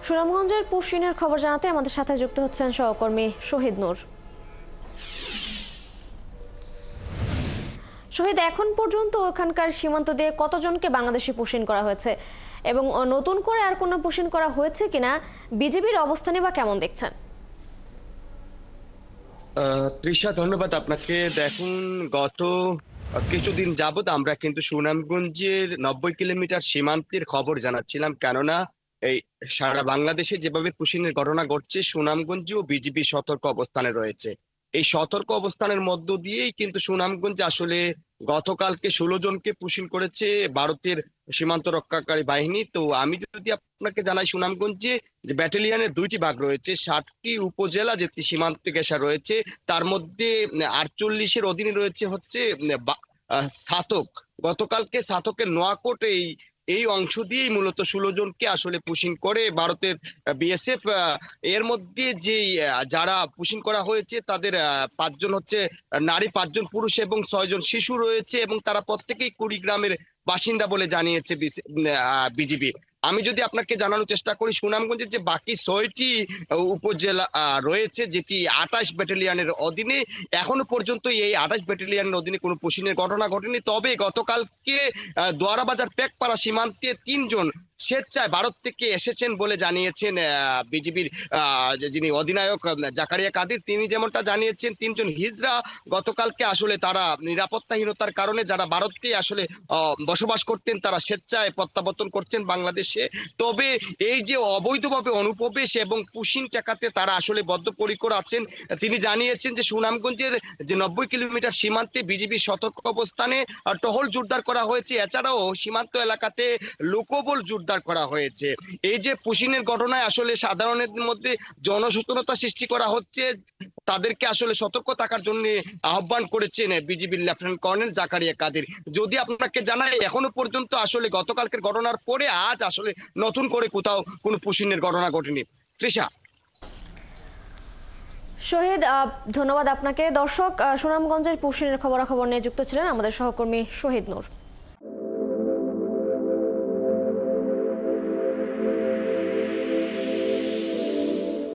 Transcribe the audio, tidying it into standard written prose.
সুনামগঞ্জের পুশিনের খবর জানাতে আমাদের সাথে যুক্ত হচ্ছেন সহকর্মী শহীদ নূর। শহীদ, এখন পর্যন্ত ওখানকার সীমান্ত দিয়ে কতজনকে বাংলাদেশে পুশিন করা হয়েছে এবং নতুন করে আর কোনো পুশিন করা হয়েছে কিনা, বিজেপির অবস্থানে বা কেমন দেখছেন? তৃষা, ধন্যবাদ আপনাকে। দেখুন, গত কিছুদিন যাবত আমরা কিন্তু সুনামগঞ্জের 90 কিলোমিটার সীমান্তের খবর জানাচ্ছিলাম, কেননা এই সারা বাংলাদেশে যেভাবে পুশিনের ঘটনা ঘটছে, সুনামগঞ্জেও বিজিবি সতর্ক অবস্থানে রয়েছে। এই সতর্ক অবস্থানের মধ্য দিয়েই কিন্তু সুনামগঞ্জে আসলে গতকালকে 16 জনকে পুশিন করেছে ভারতের সীমান্ত রক্ষাকারী বাহিনী। তো আমি যদি আপনাকে জানাই, সুনামগঞ্জে যে ব্যাটালিয়নের 2টি ভাগ রয়েছে, 60টি উপজেলা যেটি সীমান্ত ঘেঁষা রয়েছে, তার মধ্যে 48-এর অধীনে রয়েছে হচ্ছে ছাতক। গতকালকে ছাতকের নোয়াকোট এই অংশ দিয়েই মূলত 16 জনকে আসলে পুশিং করে ভারতের বিএসএফ। এর মধ্যে যে যারা পুশিং করা হয়েছে তাদের 5 জন হচ্ছে নারী, 5 জন পুরুষ এবং 6 জন শিশু রয়েছে, এবং তারা প্রত্যেকেই কুড়িগ্রামের বাসিন্দা বলে জানিয়েছে বিজিবি। আমি যদি আপনাকে জানানোর চেষ্টা করি, সুনামগঞ্জের যে বাকি 6টি উপজেলা রয়েছে, যেটি 28 ব্যাটালিয়নের অধীনে, এখনো পর্যন্ত এই 28 ব্যাটালিয়নের অধীনে কোনো পুশিনের ঘটনা ঘটেনি। তবে গতকালকে দোয়ারাবাজার পেকপাড়া সীমান্তে 3 জন স্বেচ্ছায় ভারত থেকে এসেছেন বলে জানিয়েছেন বিজিবির যিনি অধিনায়ক জাকারিয়া কাদির। তিনি যেমনটা জানিয়েছেন, 3 জন হিজড়া গতকালকে আসলে তারা নিরাপত্তাহীনতার কারণে, যারা ভারতে আসলে বসবাস করতেন, তারা স্বেচ্ছায় প্রত্যাবর্তন করছেন বাংলাদেশে। তবে এই যে অবৈধভাবে অনুপ্রবেশ এবং পুশিং ঠেকাতে তারা আসলে বদ্ধপরিকর আছেন। তিনি জানিয়েছেন যে সুনামগঞ্জের যে 90 কিলোমিটার সীমান্তে বিজিবি সতর্ক অবস্থানে টহল জোরদার করা হয়েছে। এছাড়াও সীমান্ত এলাকাতে লোকবল জোরদার করা হয়েছে। এই যে পুশিংয়ের ঘটনায় আসলে সাধারণের মধ্যে জনসচেতনতা সৃষ্টি করা হচ্ছে, তাদেরকে আসলে সতর্ক থাকার জন্য আহ্বান করেছেন বিজিবির লেফটেন্যান্ট কর্নেল জাকারিয়া কাদির। যদি আপনাকে জানাই, এখনো পর্যন্ত আসলে গতকালকের ঘটনার পরে আজ আসলে নতুন করে কোথাও কোনো পুশিংয়ের ঘটনা ঘটেনি। তৃষা। শহীদ, ধন্যবাদ আপনাকে। দর্শক, সুনামগঞ্জের পুশিনের খবরাখবর নিয়ে যুক্ত ছিলেন আমাদের সহকর্মী শহীদ নূর।